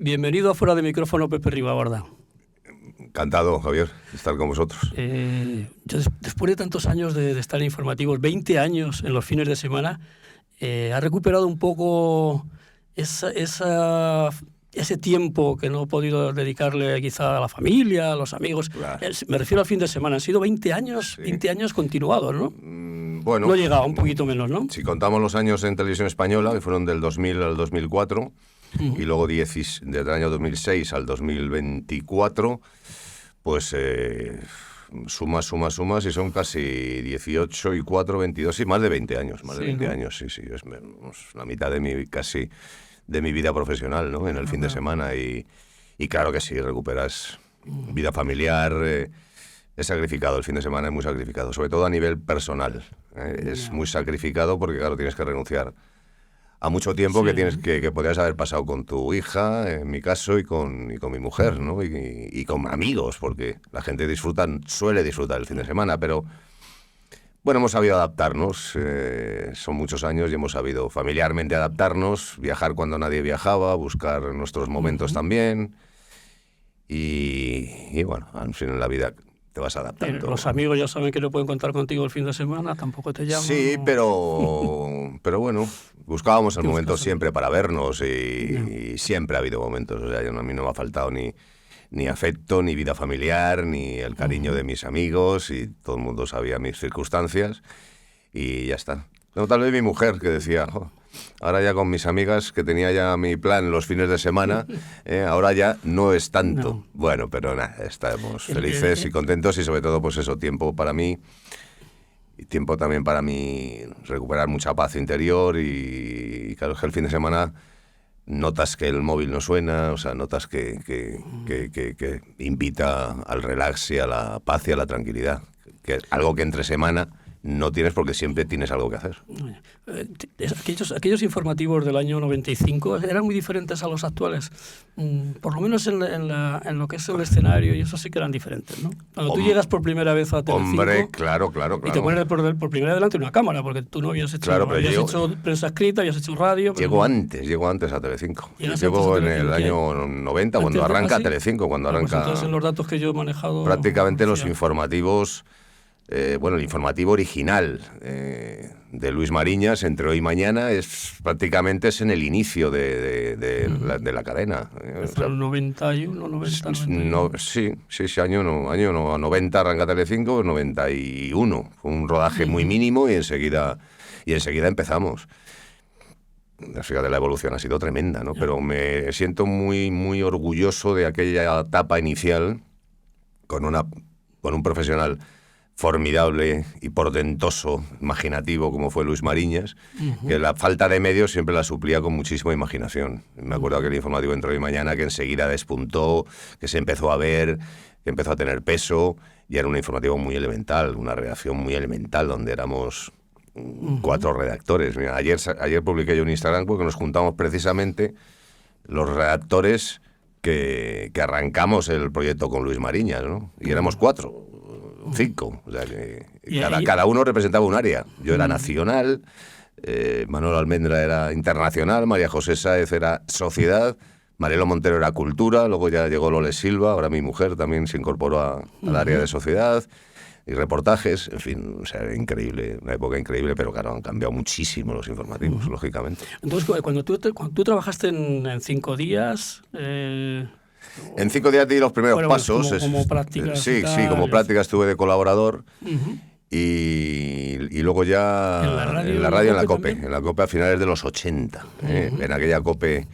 Bienvenido a Fuera de Micrófono, Pepe Ribaborda. Encantado, Javier, de estar con vosotros. Yo después de tantos años de estar en informativos, 20 años en los fines de semana, ha recuperado un poco ese tiempo que no he podido dedicarle quizá a la familia, a los amigos. Claro. Me refiero al fin de semana. Han sido 20 años, sí. 20 años continuados, ¿no? Bueno. No llegaba, un poquito menos, ¿no? Si contamos los años en Televisión Española, que fueron del 2000 al 2004, y luego desde el año 2006 al 2024, pues sumas, y son casi 18 y 4, 22, sí, más de 20 años, más de 20 ¿no? años, sí, es la mitad de mi vida profesional, ¿no? En el fin de semana, y claro que sí, recuperas vida familiar. Es sacrificado, el fin de semana es muy sacrificado, sobre todo a nivel personal. Es muy sacrificado porque, claro, tienes que renunciar a mucho tiempo que podrías haber pasado con tu hija, en mi caso, y con mi mujer, ¿no? Y con amigos, porque la gente suele disfrutar el fin de semana, pero bueno, hemos sabido adaptarnos, son muchos años y hemos sabido familiarmente adaptarnos, viajar cuando nadie viajaba, buscar nuestros momentos también, y bueno, al fin en la vida te vas adaptando. Los amigos ya saben que no pueden contar contigo el fin de semana, tampoco te llaman. Sí, ¿no? pero bueno, buscábamos el momento siempre para vernos y siempre ha habido momentos. O sea, a mí no me ha faltado ni afecto, ni vida familiar, ni el cariño de mis amigos, y todo el mundo sabía mis circunstancias y ya está. No, tal vez mi mujer, que decía, ahora ya con mis amigas, que tenía ya mi plan los fines de semana, ahora ya no es tanto. No. Bueno, pero nada, estamos felices y contentos, y sobre todo, pues eso, tiempo para mí, y tiempo también para mí recuperar mucha paz interior, y claro, es que el fin de semana notas que el móvil no suena, o sea, notas que invita al relax y a la paz y a la tranquilidad, que es algo que entre semana no tienes, porque siempre tienes algo que hacer. Aquellos informativos del año 95 eran muy diferentes a los actuales. Por lo menos en lo que es el escenario, y eso sí que eran diferentes, ¿no? Cuando tú llegas por primera vez a Telecinco... Hombre, claro. Y te pones por primera vez delante de una cámara, porque tú no habías hecho, hecho prensa escrita, habías hecho radio... Llego antes a Telecinco. Llego en el año 90, cuando arranca Telecinco, cuando arranca... Pues entonces, en los datos que yo he manejado... Prácticamente los informativos... el informativo original de Luis Mariñas, Entre Hoy y Mañana, prácticamente es en el inicio de la cadena. Fue el 91, 90, 91. No, sí, año 90 arranca Telecinco, 91. Fue un rodaje muy mínimo y enseguida empezamos. Fíjate, la evolución ha sido tremenda, ¿no? Pero me siento muy, muy orgulloso de aquella etapa inicial con un profesional formidable y portentoso, imaginativo, como fue Luis Mariñas, que la falta de medios siempre la suplía con muchísima imaginación. Me acuerdo que el informativo Entre Hoy y Mañana, que enseguida despuntó, que se empezó a ver, que empezó a tener peso, y era un informativo muy elemental, una redacción muy elemental, donde éramos 4 redactores. Mira, ayer publiqué yo en Instagram porque nos juntamos precisamente los redactores que arrancamos el proyecto con Luis Mariñas, ¿no? Y éramos 4. 5, o sea que cada uno representaba un área. Yo era nacional, Manuel Almendra era internacional, María José Sáez era sociedad, Marelo Montero era cultura, luego ya llegó Loles Silva, ahora mi mujer también se incorporó al área de sociedad y reportajes, en fin, o sea, increíble, una época increíble, pero claro, han cambiado muchísimo los informativos, lógicamente. Entonces, cuando tú trabajaste en 5 días... En 5 días di los primeros pasos. Como prácticas. Sí, como práctica estuve de colaborador, y luego ya en la radio, en la COPE. En la COPE a finales de los 80. En aquella COPE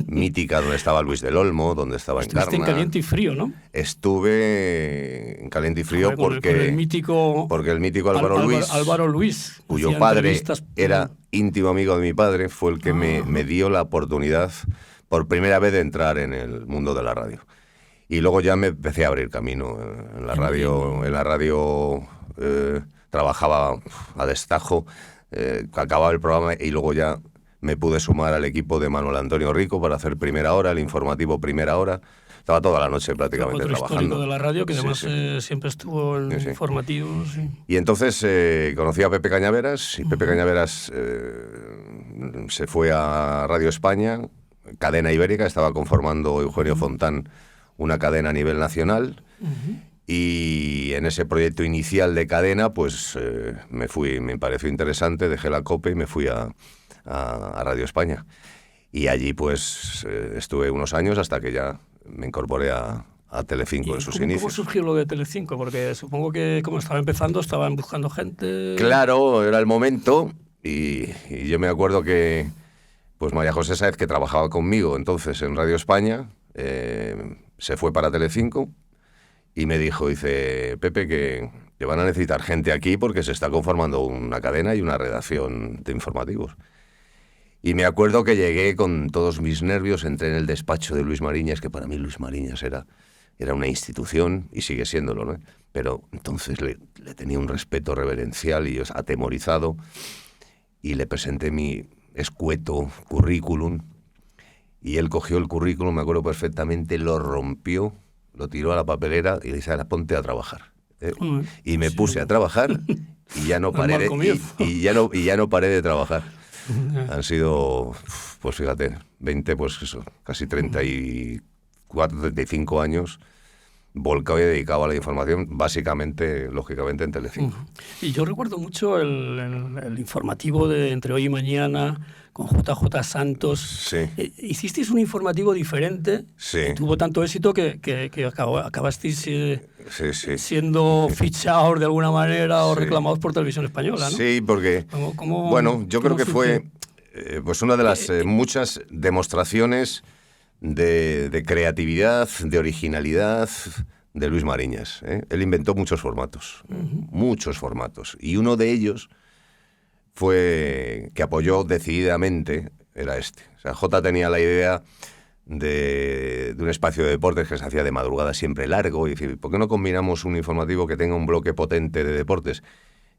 mítica donde estaba Luis del Olmo, donde estaba Encarna. Estuviste en Caliente y Frío, ¿no? Estuve en Caliente y Frío porque el mítico Álvaro Luis, cuyo padre era íntimo amigo de mi padre, fue el que me dio la oportunidad por primera vez de entrar en el mundo de la radio. Y luego ya me empecé a abrir camino en la radio. En la radio trabajaba a destajo, acababa el programa y luego ya me pude sumar al equipo de Manuel Antonio Rico para hacer Primera Hora, el informativo Primera Hora. Estaba toda la noche prácticamente trabajando. Histórico de la radio, que además siempre estuvo en informativos. Sí. Y entonces conocí a Pepe Cañaveras, y Pepe Cañaveras se fue a Radio España, cadena ibérica, estaba conformando Eugenio Fontán una cadena a nivel nacional. Y en ese proyecto inicial de cadena, pues me pareció interesante, dejé la COPE y me fui a Radio España. Y allí pues estuve unos años hasta que ya me incorporé a Telecinco en sus inicios. ¿Cómo surgió lo de Telecinco? Porque supongo que como estaba empezando estaban buscando gente... Claro, era el momento y yo me acuerdo que pues María José Sáez, que trabajaba conmigo entonces en Radio España, se fue para Telecinco y me dijo, dice, Pepe, que van a necesitar gente aquí porque se está conformando una cadena y una redacción de informativos. Y me acuerdo que llegué con todos mis nervios, entré en el despacho de Luis Mariñas, que para mí Luis Mariñas era una institución y sigue siéndolo, ¿no? Pero entonces le tenía un respeto reverencial y atemorizado y le presenté mi escueto currículum y él cogió el currículum, me acuerdo perfectamente, lo rompió, lo tiró a la papelera y le dice, ponte a trabajar. Y me puse a trabajar y ya no paré y ya no paré de trabajar. Han sido, pues fíjate, 20, pues eso, casi 34, 35 años volcado y dedicado a la información, básicamente, lógicamente, en Telecinco. Y yo recuerdo mucho el informativo de Entre Hoy y Mañana, con JJ Santos. Sí. Hicisteis un informativo diferente, que tuvo tanto éxito que acabasteis siendo fichados de alguna manera o reclamados por Televisión Española, ¿no? Sí, porque, bueno, yo creo que fue pues una de las muchas demostraciones de creatividad, de originalidad de Luis Mariñas. Él inventó muchos formatos, y uno de ellos fue que apoyó decididamente, era este. O sea, Jota tenía la idea de un espacio de deportes que se hacía de madrugada siempre largo, y decir, ¿por qué no combinamos un informativo que tenga un bloque potente de deportes?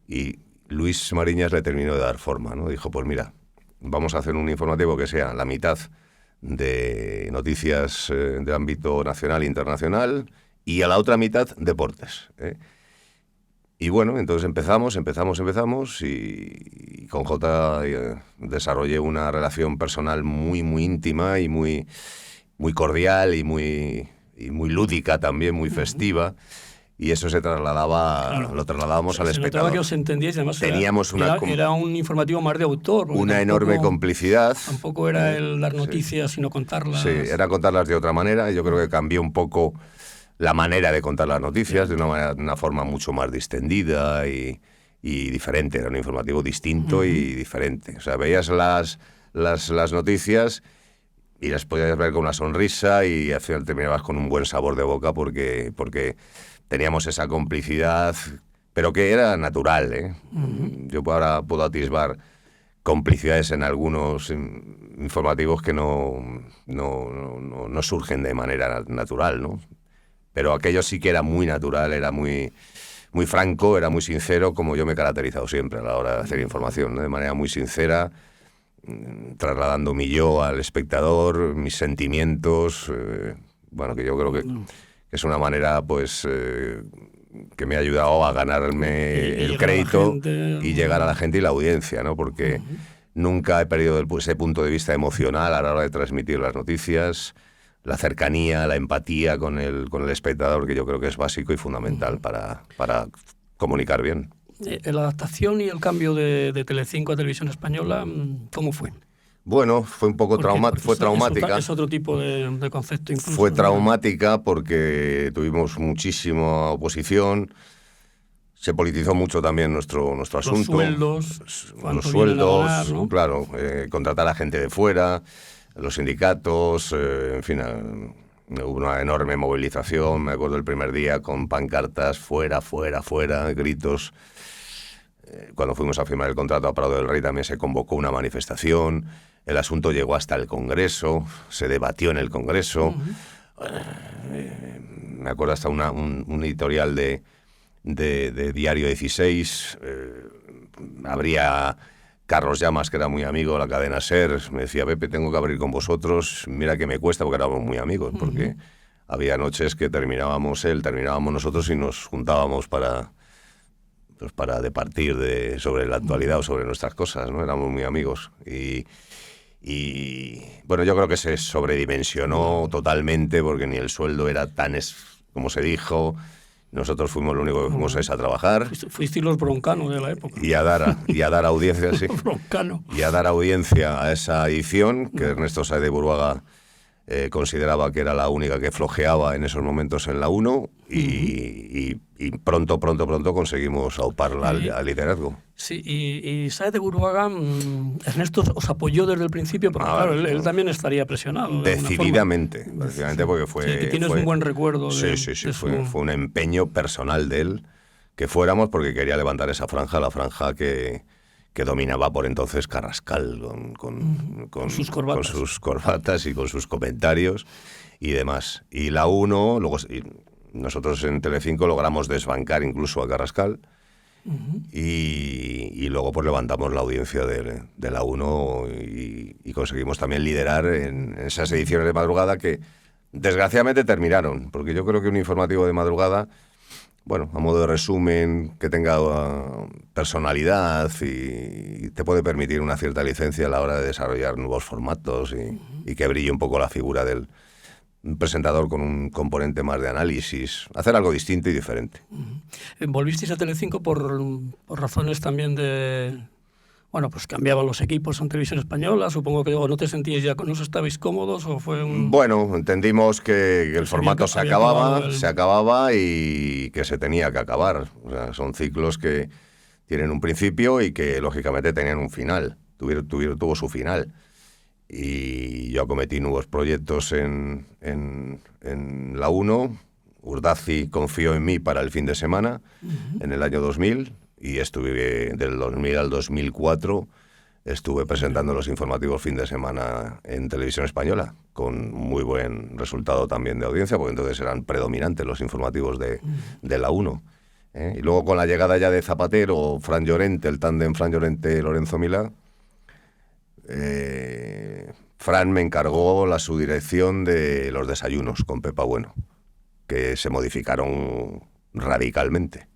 Y Luis Mariñas le terminó de dar forma, ¿no? Dijo, pues mira, vamos a hacer un informativo que sea la mitad de noticias de ámbito nacional e internacional y a la otra mitad deportes. Y bueno, entonces empezamos y con Jota desarrollé una relación personal muy, muy íntima y muy, muy cordial y muy lúdica también, muy festiva. Y eso se trasladaba, lo trasladábamos al espectador. Se notaba que os entendíais, además teníamos era un informativo más de autor. Una enorme complicidad. Tampoco era el dar noticias, sino contarlas. Sí, era contarlas de otra manera. Yo creo que cambió un poco la manera de contar las noticias, de una forma mucho más distendida y diferente. Era un informativo distinto y diferente. O sea, veías las noticias y las podías ver con una sonrisa y al final terminabas con un buen sabor de boca porque teníamos esa complicidad, pero que era natural, Yo ahora puedo atisbar complicidades en algunos informativos que no surgen de manera natural, ¿no? Pero aquello sí que era muy natural, era muy, muy franco, era muy sincero, como yo me he caracterizado siempre a la hora de hacer información, ¿no? De manera muy sincera, trasladando mi yo al espectador, mis sentimientos, bueno, que yo creo que es una manera, pues, que me ha ayudado a ganarme el crédito y llegar a la gente y la audiencia, ¿no? Porque nunca he perdido ese punto de vista emocional a la hora de transmitir las noticias, la cercanía, la empatía con el espectador, que yo creo que es básico y fundamental para comunicar bien. La adaptación y el cambio de Telecinco a Televisión Española, ¿cómo fue? Bueno, fue un poco fue traumática. Es otro tipo de concepto incluso. Fue traumática porque tuvimos muchísima oposición, se politizó mucho también nuestro asunto. Los sueldos, ¿no? Claro, contratar a gente de fuera, los sindicatos, en fin, hubo una enorme movilización. Me acuerdo el primer día con pancartas, fuera, gritos. Cuando fuimos a firmar el contrato a Prado del Rey también se convocó una manifestación. El asunto llegó hasta el Congreso, se debatió en el Congreso. Me acuerdo hasta un editorial de Diario 16. Habría Carlos Llamas, que era muy amigo de la cadena SER, me decía, Pepe, tengo que abrir con vosotros. Mira que me cuesta, porque éramos muy amigos, porque había noches que terminábamos nosotros y nos juntábamos para departir sobre la actualidad o sobre nuestras cosas, ¿no? Éramos muy amigos. Y bueno, yo creo que se sobredimensionó totalmente porque ni el sueldo era tan, como se dijo. Nosotros fuimos lo único que fuimos a trabajar. Fuisteis los broncanos de la época. Y a dar audiencia, sí. Broncano. Y a dar audiencia a esa edición que Ernesto Sáez de Buruaga consideraba que era la única que flojeaba en esos momentos en la 1 y pronto conseguimos auparla al liderazgo. Sí, y Sáez de Buruaga, Ernesto os apoyó desde el principio, porque claro, él también estaría presionado. Decididamente, porque fue... Sí, que tienes un buen recuerdo. Sí, fue un empeño personal de él que fuéramos porque quería levantar esa franja, la franja que dominaba por entonces Carrascal con sus corbatas y con sus comentarios y demás. Y la 1, luego nosotros en Telecinco logramos desbancar incluso a Carrascal y luego pues levantamos la audiencia de la 1 y conseguimos también liderar en esas ediciones de madrugada que desgraciadamente terminaron, porque yo creo que un informativo de madrugada, bueno, a modo de resumen, que tenga personalidad y te puede permitir una cierta licencia a la hora de desarrollar nuevos formatos y que brille un poco la figura del presentador con un componente más de análisis, hacer algo distinto y diferente. ¿Volvisteis a Telecinco por razones también de... Bueno, pues cambiaban los equipos en Televisión Española, supongo que no te sentíais ya, no estabais cómodos o fue un... Bueno, entendimos que el formato se acababa y que se tenía que acabar. O sea, son ciclos que tienen un principio y que lógicamente tenían un final, tuvo su final. Y yo acometí nuevos proyectos en la 1, Urdazi confió en mí para el fin de semana, en el año 2000, y estuve del 2000 al 2004, estuve presentando los informativos fin de semana en Televisión Española, con muy buen resultado también de audiencia, porque entonces eran predominantes los informativos de la 1. Y luego con la llegada ya de Zapatero, Fran Llorente, el tándem Fran Llorente-Lorenzo Milá, Fran me encargó la subdirección de los desayunos con Pepa Bueno, que se modificaron radicalmente.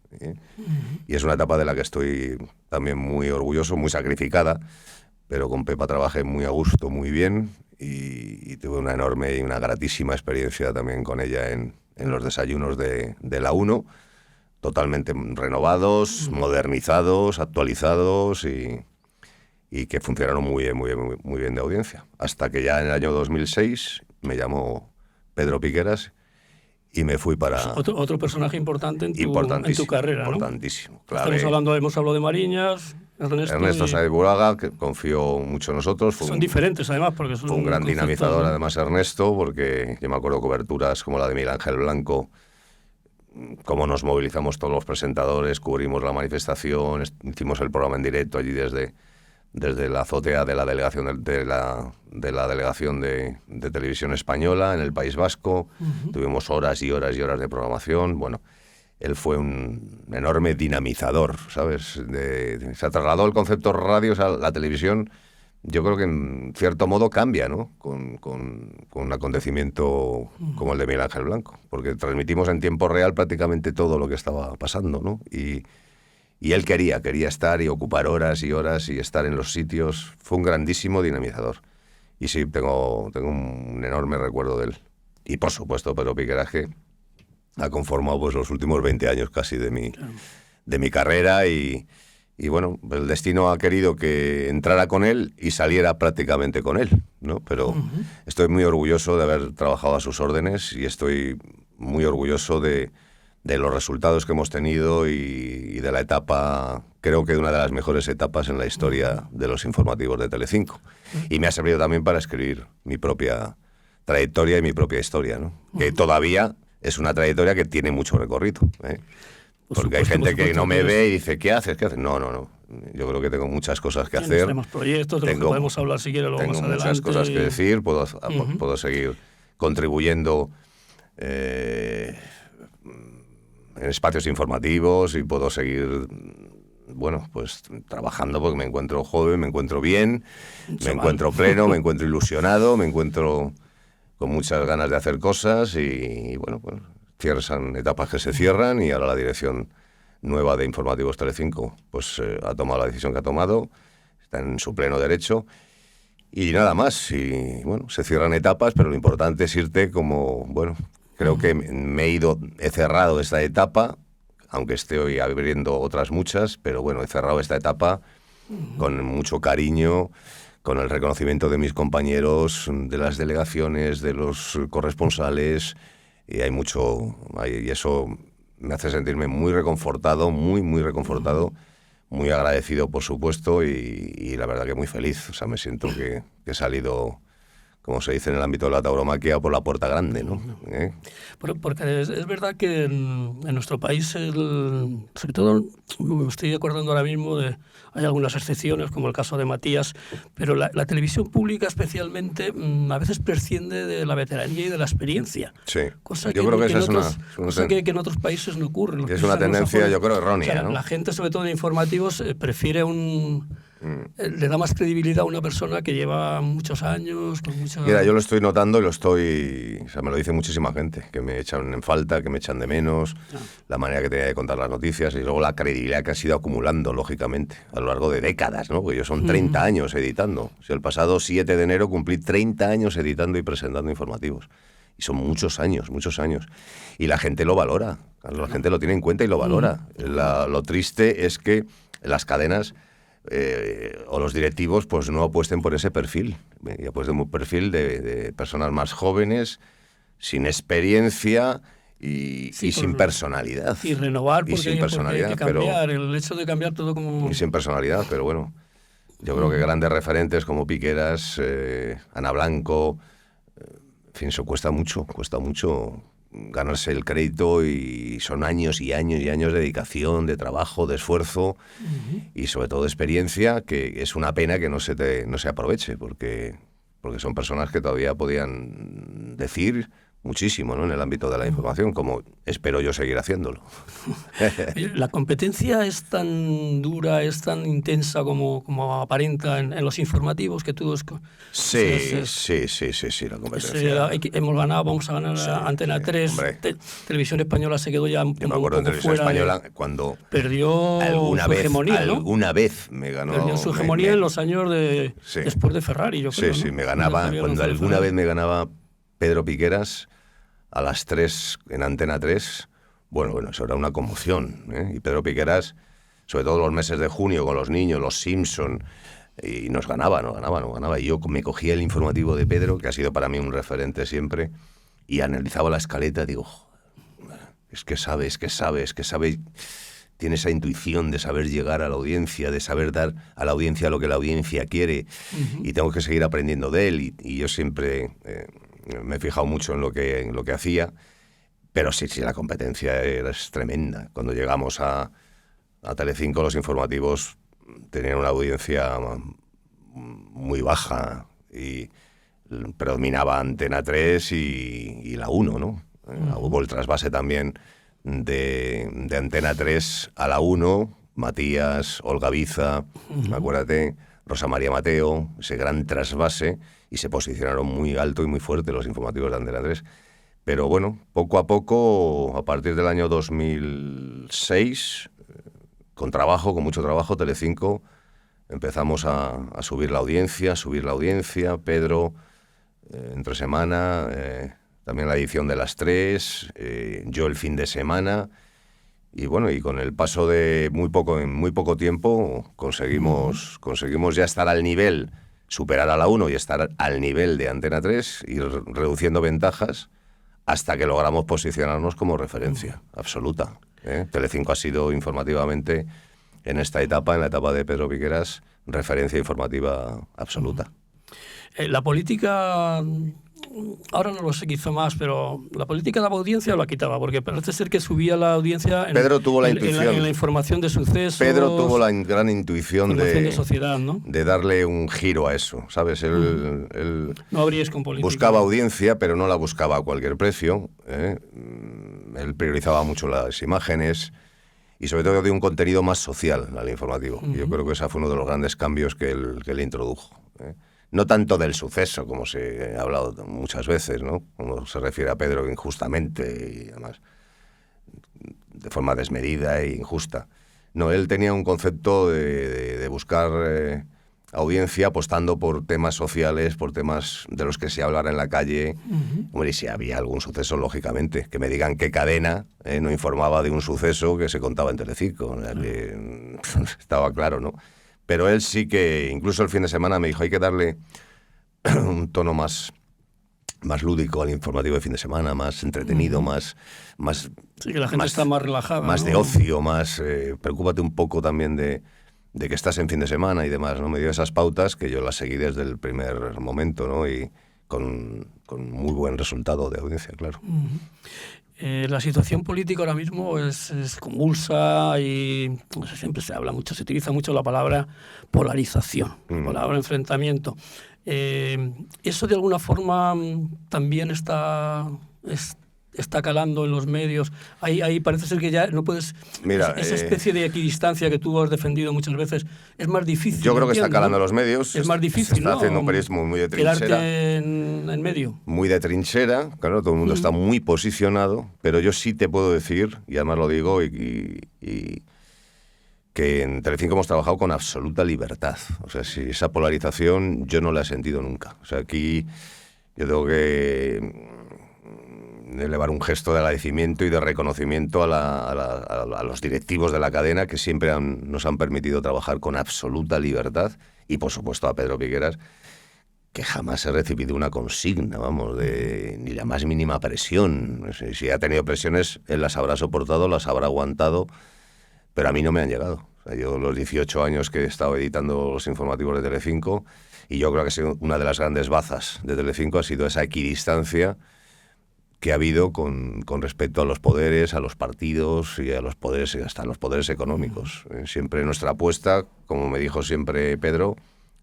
Y es una etapa de la que estoy también muy orgulloso, muy sacrificada, pero con Pepa trabajé muy a gusto, muy bien, y tuve una enorme y una gratísima experiencia también con ella en los desayunos de la 1, totalmente renovados, modernizados, actualizados y que funcionaron muy bien de audiencia. Hasta que ya en el año 2006 me llamó Pedro Piqueras y me fui para... Otro personaje importante en tu carrera, ¿no? Importantísimo, clave. Hemos hablado de Mariñas, Ernesto Sáez de Buruaga, que confió mucho en nosotros. Son diferentes, además, porque son... Fue un gran dinamizador, ¿no? Además, Ernesto, porque yo me acuerdo coberturas como la de Miguel Ángel Blanco, cómo nos movilizamos todos los presentadores, cubrimos la manifestación, hicimos el programa en directo allí desde la azotea de la delegación de la delegación de Televisión Española en el País Vasco. Tuvimos horas y horas y horas de programación. Bueno, él fue un enorme dinamizador, ¿sabes? Se trasladó el concepto radio a la televisión. Yo creo que en cierto modo cambia, ¿no? Con un acontecimiento como el de Miguel Ángel Blanco, porque transmitimos en tiempo real prácticamente todo lo que estaba pasando, ¿no? Y él quería estar y ocupar horas y horas y estar en los sitios. Fue un grandísimo dinamizador. Y sí, tengo un enorme recuerdo de él. Y por supuesto, Pedro Piqueras, que ha conformado pues los últimos 20 años casi de mi carrera y bueno, el destino ha querido que entrara con él y saliera prácticamente con él, ¿no? Pero estoy muy orgulloso de haber trabajado a sus órdenes y estoy muy orgulloso de los resultados que hemos tenido y de la etapa, creo que de una de las mejores etapas en la historia de los informativos de Telecinco. Y me ha servido también para escribir mi propia trayectoria y mi propia historia, ¿no? Que todavía es una trayectoria que tiene mucho recorrido, ¿eh? Porque hay gente que no me ve y dice, ¿qué haces? No. Yo creo que tengo muchas cosas que hacer. Tenemos proyectos de los que podemos hablar si quieres luego más adelante. Tengo muchas cosas que decir, puedo seguir contribuyendo en espacios informativos y puedo seguir, bueno, pues trabajando porque me encuentro joven, me encuentro bien, me encuentro pleno, me encuentro ilusionado, me encuentro con muchas ganas de hacer cosas y bueno, pues cierran etapas que se cierran y ahora la dirección nueva de Informativos Telecinco pues ha tomado la decisión que ha tomado, está en su pleno derecho Y nada más, y bueno, se cierran etapas, pero lo importante es irte como, bueno, creo que he cerrado esta etapa, aunque estoy abriendo otras muchas, pero bueno, he cerrado esta etapa con mucho cariño, con el reconocimiento de mis compañeros, de las delegaciones, de los corresponsales, y y eso me hace sentirme muy reconfortado, muy reconfortado, muy agradecido, por supuesto, y la verdad que muy feliz. O sea, me siento que he salido, como se dice en el ámbito de la tauromaquia, por la puerta grande, ¿no? Porque es verdad que en nuestro país, sobre todo, me estoy acordando ahora mismo hay algunas excepciones, como el caso de Matías, pero la televisión pública especialmente a veces prescinde de la veteranía y de la experiencia. Sí, cosa yo creo que esa es cosa que en otros países no ocurre. Es una tendencia, yo creo, errónea. O sea, ¿no? La gente, sobre todo en informativos, prefiere le da más credibilidad a una persona que lleva muchos años, con mucha... Mira, yo lo estoy notando o sea, me lo dice muchísima gente, que me echan en falta, que me echan de menos, la manera que tenía de contar las noticias y luego la credibilidad que ha ido acumulando, lógicamente, a lo largo de décadas, ¿no? Porque yo son 30 años editando. O sea, el pasado 7 de enero cumplí 30 años editando y presentando informativos. Y son muchos años. Y la gente lo valora, la gente lo tiene en cuenta y lo valora. Lo triste es que las cadenas... o los directivos pues no apuesten por ese perfil, y apuesten por un perfil de personas más jóvenes, sin experiencia y sin personalidad. Y renovar porque, sin personalidad, porque hay que cambiar, el hecho de cambiar todo como... Y sin personalidad, pero bueno, yo creo que grandes referentes como Piqueras, Ana Blanco, en fin, eso cuesta mucho ganarse el crédito, y son años y años y años de dedicación, de trabajo, de esfuerzo y sobre todo de experiencia, que es una pena que no se aproveche, porque son personas que todavía podían decir muchísimo, ¿no?, en el ámbito de la información, como espero yo seguir haciéndolo. ¿La competencia es tan dura, es tan intensa como aparenta en los informativos que tú... Sí, la competencia. Vamos a ganar Antena 3, Televisión Española se quedó ya un Yo me acuerdo poco de Televisión fuera Española cuando perdió su hegemonía, ¿no? Alguna vez me ganó... Perdió su hegemonía en los años después de Ferrari, yo creo, Sí, ¿no? me ganaba, cuando alguna vez me ganaba Pedro Piqueras a las 3 en Antena 3, bueno, eso era una conmoción, ¿eh? Y Pedro Piqueras, sobre todo los meses de junio, con los niños, los Simpson, y nos ganaba. Y yo me cogía el informativo de Pedro, que ha sido para mí un referente siempre, y analizaba la escaleta, digo, es que sabe, tiene esa intuición de saber llegar a la audiencia, de saber dar a la audiencia lo que la audiencia quiere, y tengo que seguir aprendiendo de él, y yo siempre... me he fijado mucho en lo que hacía, pero sí, la competencia es tremenda. Cuando llegamos a Telecinco, los informativos tenían una audiencia muy baja y predominaba Antena 3 y la 1, ¿no? Hubo el trasvase también de Antena 3 a la 1, Matías, Olga Biza, acuérdate, Rosa María Mateo, ese gran trasvase, y se posicionaron muy alto y muy fuerte los informativos de Antena 3. Pero bueno, poco a poco, a partir del año 2006, con mucho trabajo, Telecinco, empezamos a subir la audiencia, Pedro, entre semana, también la edición de las 3, yo el fin de semana, y bueno, y con el paso de en muy poco tiempo conseguimos ya estar al nivel, superar a la 1 y estar al nivel de Antena 3, ir reduciendo ventajas hasta que logramos posicionarnos como referencia absoluta. Telecinco ha sido informativamente en esta etapa, en la etapa de Pedro Piqueras, referencia informativa absoluta. La política, ahora no lo sé quizá más, pero la política daba audiencia o la quitaba, porque parece ser que subía la audiencia Pedro tuvo la intuición. En la información de sucesos. Pedro tuvo la gran intuición de sociedad, ¿no? De darle un giro a eso, ¿sabes? Él no abríais con política. Buscaba audiencia, pero no la buscaba a cualquier precio. Él priorizaba mucho las imágenes y sobre todo de un contenido más social al informativo. Y yo creo que ese fue uno de los grandes cambios que él introdujo. No tanto del suceso, como se ha hablado muchas veces, ¿no? Uno se refiere a Pedro injustamente y además de forma desmedida e injusta. No, él tenía un concepto de buscar audiencia apostando por temas sociales, por temas de los que se hablara en la calle. Hombre, y si había algún suceso, lógicamente, que me digan qué cadena no informaba de un suceso que se contaba en Telecinco. O sea, que estaba claro, ¿no? Pero él sí que, incluso el fin de semana, me dijo, hay que darle un tono más lúdico al informativo de fin de semana, más entretenido, más... Sí, que la gente está más relajada. Más, ¿no?, de ocio, más... preocúpate un poco también de que estás en fin de semana y demás, ¿no? Me dio esas pautas que yo las seguí desde el primer momento, ¿no? Y con muy buen resultado de audiencia, claro. La situación política ahora mismo es convulsa y siempre se habla mucho, se utiliza mucho la palabra polarización, la palabra enfrentamiento. ¿Eso de alguna forma también está calando en los medios? Ahí parece ser que ya no puedes... Mira, esa especie de equidistancia que tú has defendido muchas veces es más difícil. Yo creo que está calando en los medios. Es más difícil, se está haciendo un periodismo muy de trinchera. Quedarte en medio. Muy de trinchera, claro, todo el mundo está muy posicionado, pero yo sí te puedo decir, y además lo digo, y que en Telecinco hemos trabajado con absoluta libertad. O sea, si esa polarización yo no la he sentido nunca. O sea, aquí yo tengo que elevar un gesto de agradecimiento y de reconocimiento a los directivos de la cadena, que siempre nos han permitido trabajar con absoluta libertad, y por supuesto a Pedro Piqueras, que jamás he recibido una consigna, vamos, ni la más mínima presión. Si ha tenido presiones, él las habrá soportado, las habrá aguantado, pero a mí no me han llegado. O sea, yo los 18 años que he estado editando los informativos de Telecinco, y yo creo que ha sido una de las grandes bazas de Telecinco, ha sido esa equidistancia que ha habido con respecto a los poderes, a los partidos y a los poderes, hasta a los poderes económicos. Siempre nuestra apuesta, como me dijo siempre Pedro,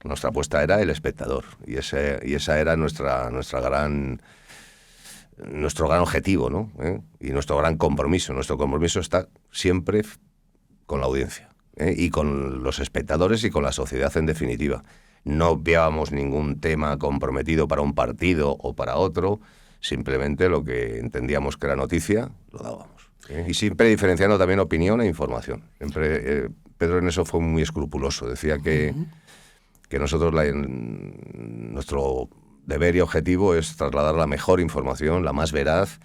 nuestra apuesta era el espectador, y esa era nuestro gran objetivo, ¿no? Y nuestro gran compromiso. Nuestro compromiso está siempre con la audiencia, y con los espectadores y con la sociedad en definitiva. No obviábamos ningún tema comprometido para un partido o para otro. Simplemente lo que entendíamos que era noticia, lo dábamos. Y siempre diferenciando también opinión e información. Siempre, Pedro en eso fue muy escrupuloso. Decía que nosotros, nuestro deber y objetivo es trasladar la mejor información, la más veraz,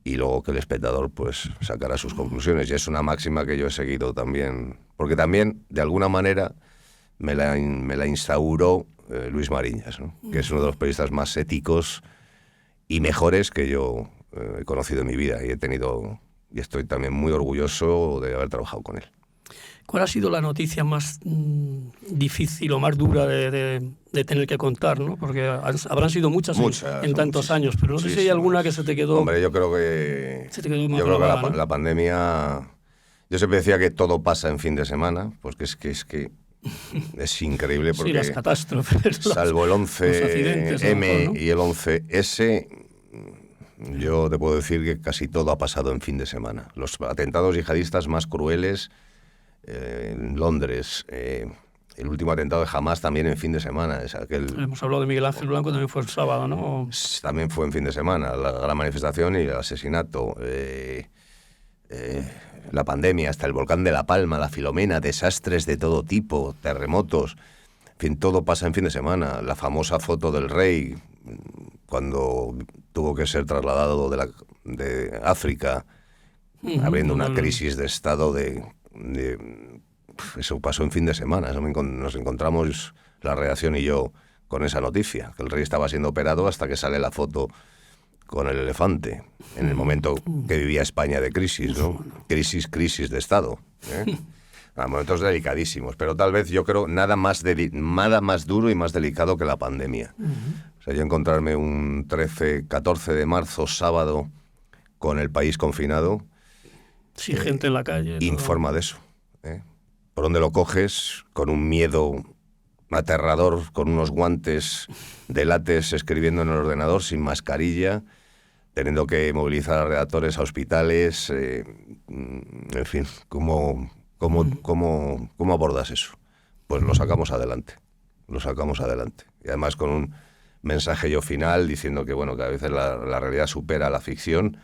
y luego que el espectador pues sacará sus conclusiones. Y es una máxima que yo he seguido también, porque también, de alguna manera, me la instauró Luis Mariñas, ¿no? Que es uno de los periodistas más éticos y mejores que yo he conocido en mi vida, y estoy también muy orgulloso de haber trabajado con él. ¿Cuál ha sido la noticia más difícil o más dura de tener que contar, ¿no? Porque habrán sido muchas en tantos años, pero no sé si hay alguna que se te quedó... Hombre, yo creo que la pandemia... Yo siempre decía que todo pasa en fin de semana, porque es que es increíble, porque sí, las catástrofes, salvo el 11M, ¿no?, y el 11S, yo te puedo decir que casi todo ha pasado en fin de semana. Los atentados yihadistas más crueles en Londres, el último atentado de Hamas también en fin de semana. Hemos hablado de Miguel Ángel Blanco, también fue el sábado, ¿no? También fue en fin de semana, la gran manifestación y el asesinato. La pandemia, hasta el volcán de La Palma, la Filomena, desastres de todo tipo, terremotos, en fin, todo pasa en fin de semana. La famosa foto del rey, cuando tuvo que ser trasladado de África, habiendo una crisis de estado eso pasó en fin de semana. Nos encontramos, la redacción y yo, con esa noticia, que el rey estaba siendo operado hasta que sale la foto con el elefante, en el momento que vivía España de crisis, ¿no? Crisis de Estado, momentos delicadísimos, pero tal vez yo creo nada más duro y más delicado que la pandemia. O sea, yo encontrarme un 14 de marzo, sábado, con el país confinado... Sí, gente en la calle. Informa de eso. Por donde lo coges, con un miedo aterrador, con unos guantes de látex, escribiendo en el ordenador, sin mascarilla, teniendo que movilizar a redactores a hospitales, en fin, ¿cómo abordas eso? Pues lo sacamos adelante. Y además con un mensaje yo final diciendo que, bueno, que a veces la realidad supera la ficción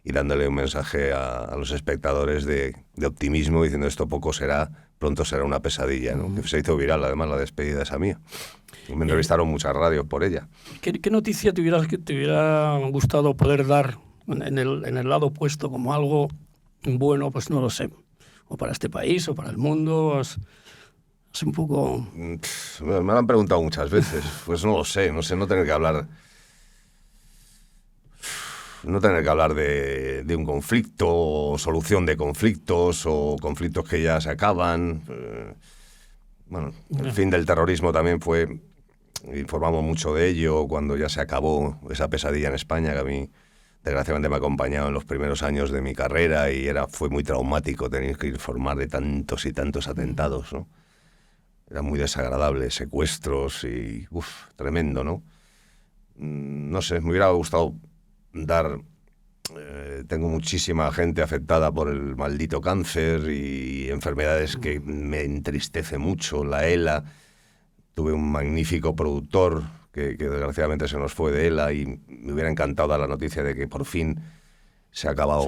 y dándole un mensaje a los espectadores de optimismo, diciendo esto poco será, pronto será una pesadilla, ¿no? Que se hizo viral, además, la despedida esa mía. Me entrevistaron muchas radios por ella. ¿Qué noticia te hubiera gustado poder dar en el lado opuesto, como algo bueno, pues no lo sé, o para este país o para el mundo? Es un poco... Me lo han preguntado muchas veces. Pues no lo sé, no tener que hablar... No tener que hablar de un conflicto, o solución de conflictos, o conflictos que ya se acaban. Bueno, el fin del terrorismo también fue... Informamos mucho de ello cuando ya se acabó esa pesadilla en España, que a mí, desgraciadamente, me ha acompañado en los primeros años de mi carrera, y fue muy traumático tener que informar de tantos y tantos atentados, ¿no? Era muy desagradable, secuestros y... tremendo, ¿no? No sé, me hubiera gustado dar... tengo muchísima gente afectada por el maldito cáncer y enfermedades que me entristece mucho, la ELA. Tuve un magnífico productor que desgraciadamente se nos fue de ELA, y me hubiera encantado dar la noticia de que por fin se ha acabado,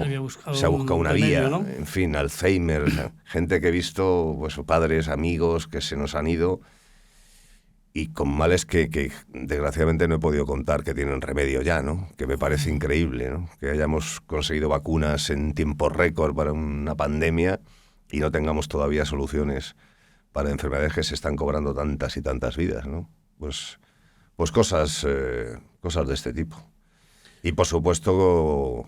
se ha buscado una vía, ¿no? En fin, Alzheimer, o sea, gente que he visto, pues padres, amigos que se nos han ido, y con males que desgraciadamente no he podido contar que tienen remedio ya, ¿no? Que me parece increíble, ¿no? Que hayamos conseguido vacunas en tiempo récord para una pandemia y no tengamos todavía soluciones para enfermedades que se están cobrando tantas y tantas vidas, ¿no? Pues cosas de este tipo. Y por supuesto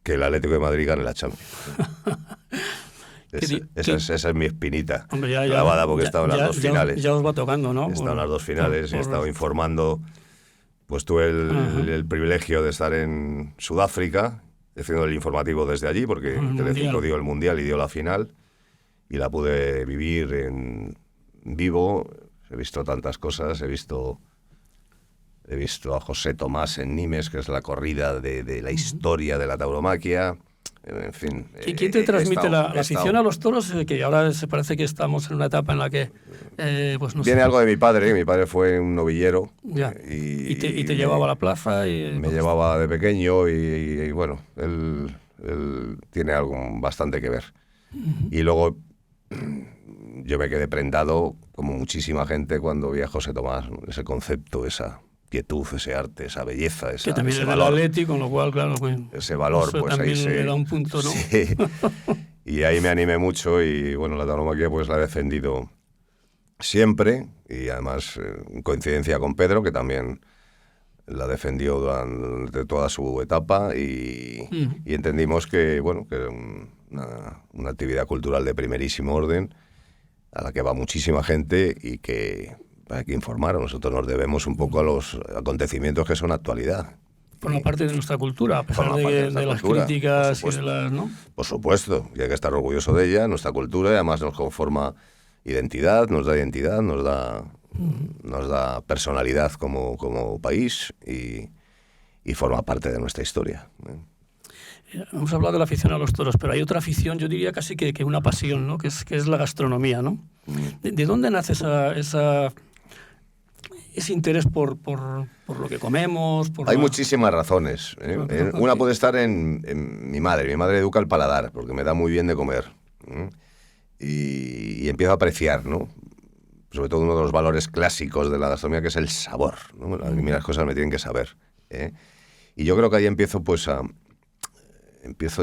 que el Atlético de Madrid gane la Champions. Esa es mi espinita, hombre, clavada, porque he estado en las dos finales. Ya os va tocando, ¿no? He estado en las dos finales, he estado informando. Pues tuve el privilegio de estar en Sudáfrica, haciendo el informativo desde allí, porque Telecinco dio el Mundial y dio la final, y la pude vivir en vivo. He visto tantas cosas, he visto a José Tomás en Nimes, que es la corrida de la historia de la tauromaquia. En fin. ¿Quién te transmite la afición a los toros? Que ahora se parece que estamos en una etapa en la que... pues no Viene sé. algo de mi padre, que mi padre fue un novillero. Ya. Y te llevaba a la plaza. Me llevaba de pequeño y bueno, él tiene algo bastante que ver. Y luego yo me quedé prendado, como muchísima gente, cuando vi a José Tomás, ese concepto, esa quietud, ese arte, esa belleza, que también es del Atleti, con lo cual, claro, pues, ese valor, eso pues también ahí le da un punto, ¿no? Sí. Y ahí me animé mucho, y bueno, la tauromaquia pues la he defendido siempre, y además en coincidencia con Pedro, que también la defendió durante toda su etapa, y entendimos que, bueno, que era una actividad cultural de primerísimo orden, a la que va muchísima gente, y que hay que informar. Nosotros nos debemos un poco a los acontecimientos que son actualidad. Forma parte de nuestra cultura, a pesar de las críticas y de las... ¿no? Por supuesto, y hay que estar orgulloso de ella, nuestra cultura, y además nos conforma identidad, nos da personalidad como país, y forma parte de nuestra historia. Hemos hablado de la afición a los toros, pero hay otra afición, yo diría casi que una pasión, ¿no? Que es la gastronomía, ¿no? ¿De dónde nace ese interés por lo que comemos? Hay muchísimas razones, ¿eh? Una puede estar en mi madre. Mi madre educa el paladar, porque me da muy bien de comer. Y empiezo a apreciar, ¿no? Sobre todo uno de los valores clásicos de la gastronomía, que es el sabor, ¿no? A mí las cosas me tienen que saber, ¿eh? Y yo creo que ahí empiezo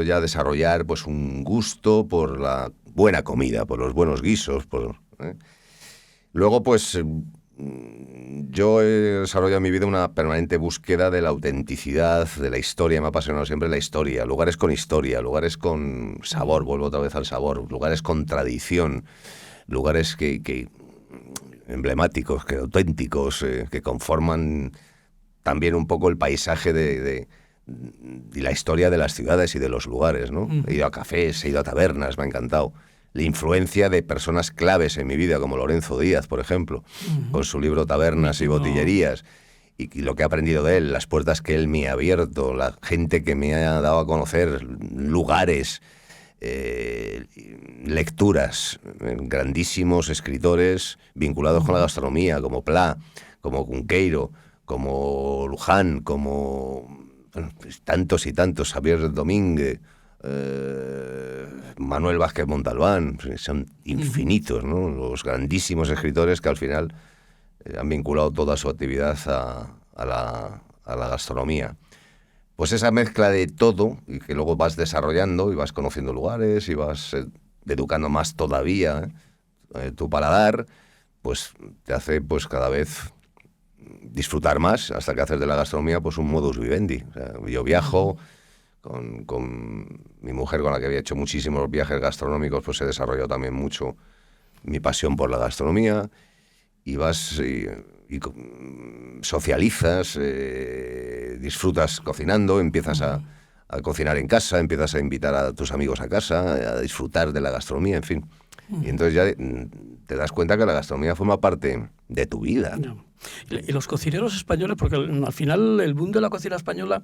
ya a desarrollar pues un gusto por la buena comida, por los buenos guisos. Luego, pues... yo he desarrollado en mi vida una permanente búsqueda de la autenticidad, de la historia. Me ha apasionado siempre la historia, lugares con sabor, vuelvo otra vez al sabor, lugares con tradición, lugares que emblemáticos, que auténticos, que conforman también un poco el paisaje de la historia de las ciudades y de los lugares, ¿no? He ido a cafés, he ido a tabernas, me ha encantado. La influencia de personas claves en mi vida, como Lorenzo Díaz, por ejemplo, con su libro Tabernas y Botillerías, y lo que he aprendido de él, las puertas que él me ha abierto, la gente que me ha dado a conocer, lugares, lecturas, grandísimos escritores vinculados con la gastronomía, como Pla, como Cunqueiro, como Luján, como bueno, tantos y tantos, Javier Domínguez, Manuel Vázquez Montalbán, son infinitos, ¿no? Los grandísimos escritores que al final han vinculado toda su actividad a la gastronomía. Pues esa mezcla de todo, y que luego vas desarrollando y vas conociendo lugares y vas educando más todavía tu paladar, pues te hace pues cada vez disfrutar más, hasta que haces de la gastronomía pues un modus vivendi. O sea, yo viajo con mi mujer, con la que había hecho muchísimos viajes gastronómicos, pues he desarrollado también mucho mi pasión por la gastronomía, y vas y socializas, disfrutas cocinando, empiezas a cocinar en casa, empiezas a invitar a tus amigos a casa, a disfrutar de la gastronomía, en fin. Y entonces ya te das cuenta que la gastronomía forma parte de tu vida. No. Y los cocineros españoles, porque al final el boom de la cocina española,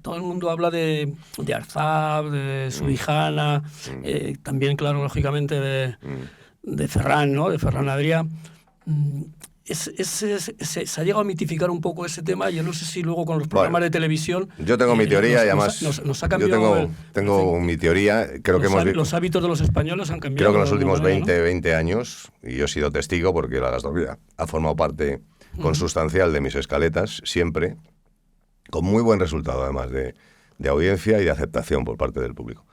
todo el mundo habla de Arzab, de Subijana, también, claro, lógicamente de Ferran, ¿no? De Ferran Adrià. Se ha llegado a mitificar un poco ese tema. Yo no sé si luego con los programas de televisión... Yo tengo mi teoría y además... Nos ha cambiado... Yo tengo mi teoría. Creo que los hábitos de los españoles han cambiado. Creo que en los últimos 20 años, y yo he sido testigo porque la gastronomía ha formado parte consustancial de mis escaletas, siempre, con muy buen resultado además de audiencia y de aceptación por parte del público.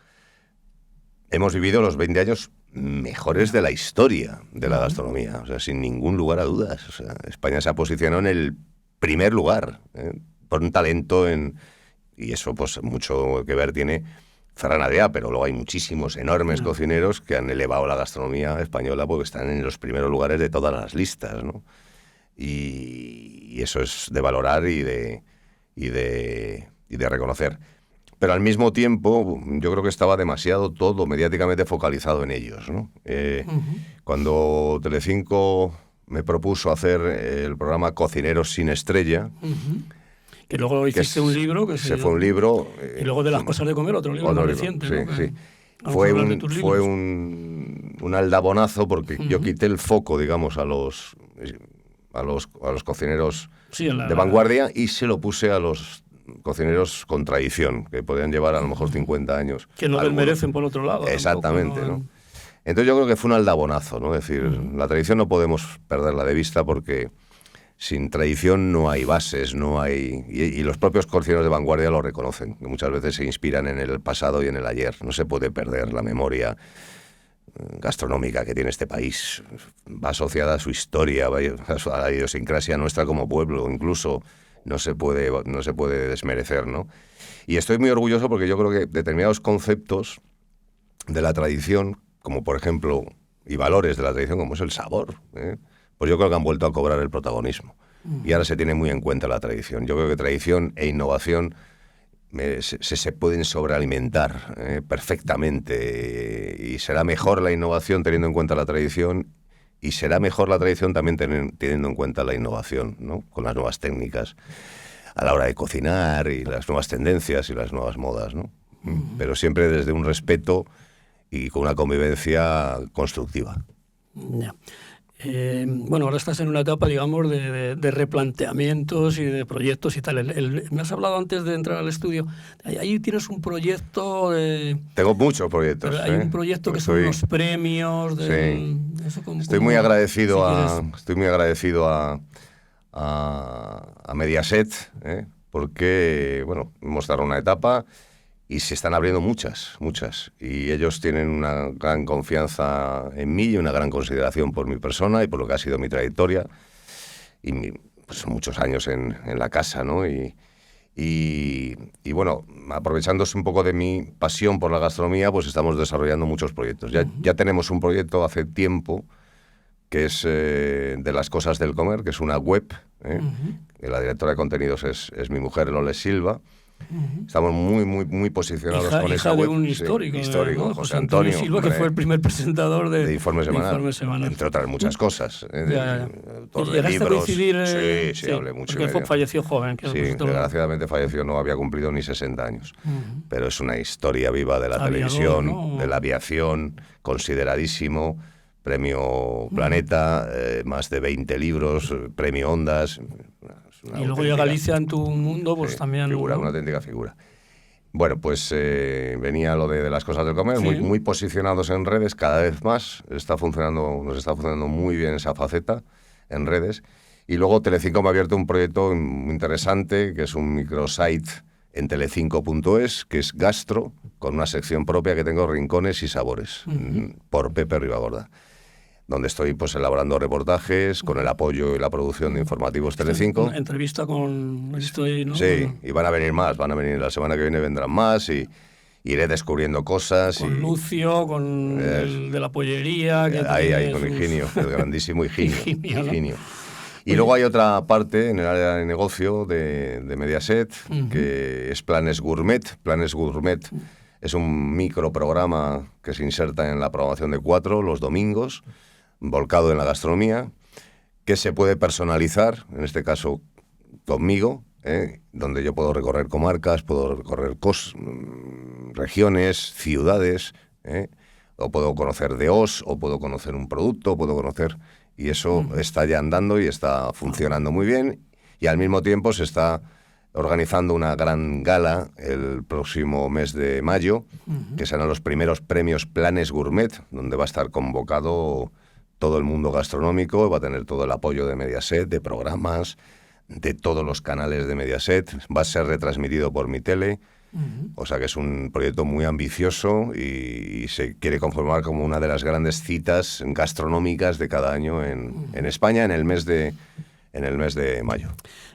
Hemos vivido los 20 años mejores de la historia de la gastronomía, o sea, sin ningún lugar a dudas. O sea, España se ha posicionado en el primer lugar, por un talento y eso pues mucho que ver tiene Ferran Adrià, pero luego hay muchísimos enormes cocineros que han elevado la gastronomía española porque están en los primeros lugares de todas las listas, ¿no? Y eso es de valorar y de reconocer. Pero al mismo tiempo, yo creo que estaba demasiado todo mediáticamente focalizado en ellos, ¿no? Cuando Telecinco me propuso hacer el programa Cocineros sin Estrella, que luego hiciste un libro. Fue un libro. Y luego de Las cosas de comer, otro libro más reciente. Sí, ¿no? sí. Fue un aldabonazo porque yo quité el foco, digamos, a los cocineros de vanguardia y se lo puse a los cocineros con tradición, que podían llevar a lo mejor 50 años. Que no desmerecen por otro lado. Exactamente, tampoco, ¿no? Entonces yo creo que fue un aldabonazo, ¿no? Es decir, la tradición no podemos perderla de vista porque sin tradición no hay bases, no hay... Y los propios cocineros de vanguardia lo reconocen, que muchas veces se inspiran en el pasado y en el ayer. No se puede perder la memoria gastronómica que tiene este país. Va asociada a su historia, a la idiosincrasia nuestra como pueblo, incluso... No se puede desmerecer, ¿no? Y estoy muy orgulloso porque yo creo que determinados conceptos de la tradición, como por ejemplo, y valores de la tradición, como es el sabor, pues yo creo que han vuelto a cobrar el protagonismo. Y ahora se tiene muy en cuenta la tradición. Yo creo que tradición e innovación se pueden sobrealimentar perfectamente, y será mejor la innovación teniendo en cuenta la tradición. Y será mejor la tradición también teniendo en cuenta la innovación, ¿no? Con las nuevas técnicas a la hora de cocinar y las nuevas tendencias y las nuevas modas, ¿no? Pero siempre desde un respeto y con una convivencia constructiva. Yeah. Bueno, ahora estás en una etapa, digamos, de replanteamientos y de proyectos y tal. Me has hablado antes de entrar al estudio. Ahí tienes un proyecto de... Tengo muchos proyectos. Hay un proyecto que son los premios. Sí. Estoy muy agradecido a Mediaset, porque, bueno, hemos dado una etapa y se están abriendo muchas. Y ellos tienen una gran confianza en mí y una gran consideración por mi persona y por lo que ha sido mi trayectoria. Y pues, muchos años en la casa, ¿no? Y bueno, aprovechándose un poco de mi pasión por la gastronomía, pues estamos desarrollando muchos proyectos. Ya tenemos un proyecto hace tiempo que es de las cosas del comer, que es una web, que la directora de contenidos es mi mujer, Loles Silva. Estamos muy posicionados con esa web. De un histórico, ¿no? José Antonio Silva, hombre, que fue el primer presentador de Informe Semanal, entre otras muchas cosas. Autor de libros. Sí, hablé mucho. Porque falleció joven. Sí, desgraciadamente falleció, no había cumplido ni 60 años. Pero es una historia viva de la televisión, ¿no? De la aviación, consideradísimo premio Planeta, más de 20 libros, premio Ondas. Y luego ya Galicia en tu mundo, pues también... Figura, ¿no? Una auténtica figura. Bueno, pues venía lo de las cosas del comer, Sí. muy posicionados en redes, cada vez más. Nos está funcionando muy bien esa faceta en redes. Y luego Telecinco me ha abierto un proyecto muy interesante, que es un microsite en telecinco.es, que es gastro, con una sección propia que tengo, Rincones y Sabores, por Pepe Ribagorda, donde estoy pues elaborando reportajes con el apoyo y la producción de informativos Telecinco. Una entrevista con... Estoy, ¿no? Sí, y van a venir más, la semana que viene vendrán más y iré descubriendo cosas. Con Lucio, con el de la pollería. Que ahí, con Higinio, el grandísimo Higinio. Higinio, ¿no? Y luego hay otra parte en el área de negocio de Mediaset, que es Planes Gourmet. Planes Gourmet es un microprograma que se inserta en la programación de 4 los domingos, volcado en la gastronomía, que se puede personalizar, en este caso conmigo, donde yo puedo recorrer comarcas, puedo recorrer regiones, ciudades, o puedo conocer de Os, o puedo conocer un producto, puedo conocer... Y eso está ya andando y está funcionando muy bien. Y al mismo tiempo se está organizando una gran gala el próximo mes de mayo, que serán los primeros premios Planes Gourmet, donde va a estar convocado todo el mundo gastronómico, va a tener todo el apoyo de Mediaset, de programas, de todos los canales de Mediaset, va a ser retransmitido por mi tele. O sea que es un proyecto muy ambicioso y se quiere conformar como una de las grandes citas gastronómicas de cada año en España en el mes de mayo.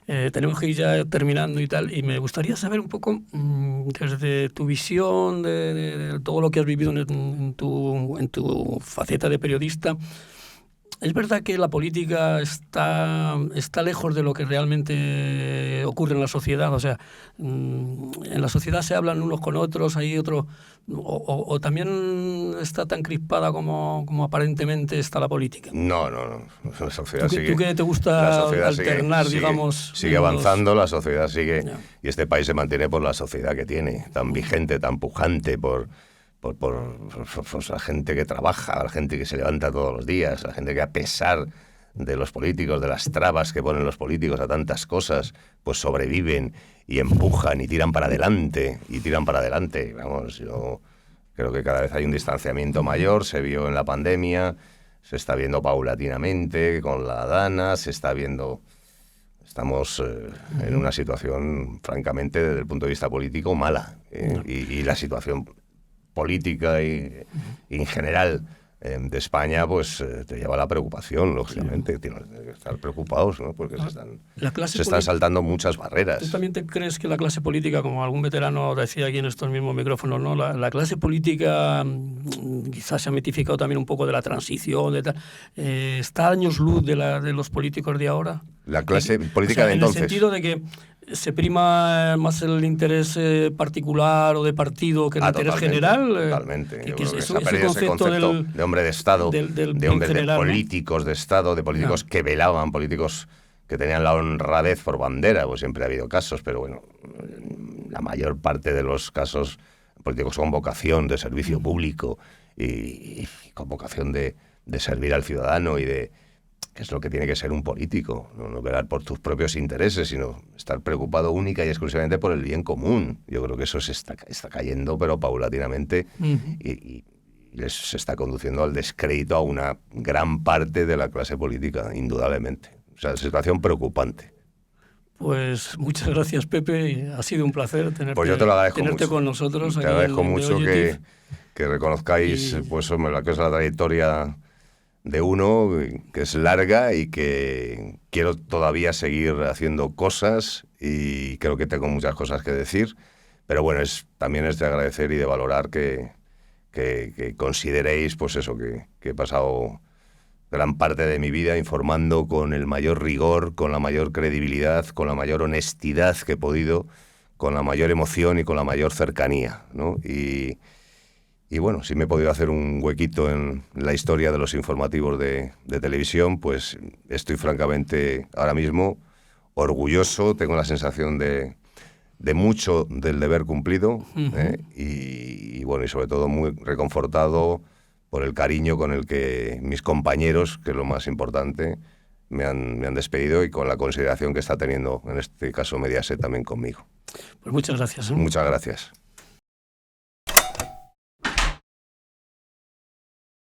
Tenemos que ir ya terminando y tal, y me gustaría saber un poco desde tu visión de todo lo que has vivido en tu faceta de periodista. ¿Es verdad que la política está lejos de lo que realmente ocurre en la sociedad? O sea, en la sociedad se hablan unos con otros, hay otro... O también está tan crispada como aparentemente está la política. No. La sociedad sigue... ¿Tú que te gusta alternar, digamos? Sigue avanzando, la sociedad sigue... Yeah. Y este país se mantiene por la sociedad que tiene, tan vigente, tan pujante, por la gente que trabaja, la gente que se levanta todos los días, la gente que a pesar de los políticos, de las trabas que ponen los políticos a tantas cosas, pues sobreviven y empujan y tiran para adelante, Vamos, yo creo que cada vez hay un distanciamiento mayor, se vio en la pandemia, se está viendo paulatinamente con la Dana, se está viendo... Estamos en una situación, francamente, desde el punto de vista político, mala. Y la situación política y en general de España, pues te lleva a la preocupación, lógicamente. Sí. Tienes que estar preocupados, ¿no? Porque se están saltando muchas barreras. ¿Tú también te crees que la clase política, como algún veterano decía aquí en estos mismos micrófonos, ¿no? La clase política quizás se ha mitificado también un poco de la transición, de tal, ¿está a años luz de los políticos de ahora? La clase política de entonces. En el sentido de que se prima más el interés particular o de partido que el interés general. Totalmente. Se ha perdido ese concepto de hombre de Estado, de hombres general, de políticos de Estado, de políticos que velaban, políticos que tenían la honradez por bandera. Pues siempre ha habido casos, pero bueno, la mayor parte de los casos políticos con vocación de servicio público y con vocación de servir al ciudadano y de... que es lo que tiene que ser un político, no velar por tus propios intereses, sino estar preocupado única y exclusivamente por el bien común. Yo creo que eso se está cayendo, pero paulatinamente, y se está conduciendo al descrédito a una gran parte de la clase política, indudablemente. O sea, situación preocupante. Pues muchas gracias, Pepe. Ha sido un placer tenerte con nosotros. Te agradezco mucho que reconozcáis pues, la que es la trayectoria de uno, que es larga y que quiero todavía seguir haciendo cosas y creo que tengo muchas cosas que decir, pero bueno, también es de agradecer y de valorar que consideréis pues eso, que he pasado gran parte de mi vida informando con el mayor rigor, con la mayor credibilidad, con la mayor honestidad que he podido, con la mayor emoción y con la mayor cercanía, ¿no? Y bueno, si me he podido hacer un huequito en la historia de los informativos de televisión, pues estoy francamente ahora mismo orgulloso, tengo la sensación de mucho del deber cumplido, y bueno, y sobre todo muy reconfortado por el cariño con el que mis compañeros, que es lo más importante, me han despedido y con la consideración que está teniendo, en este caso Mediaset, también conmigo. Pues muchas gracias. Muchas gracias.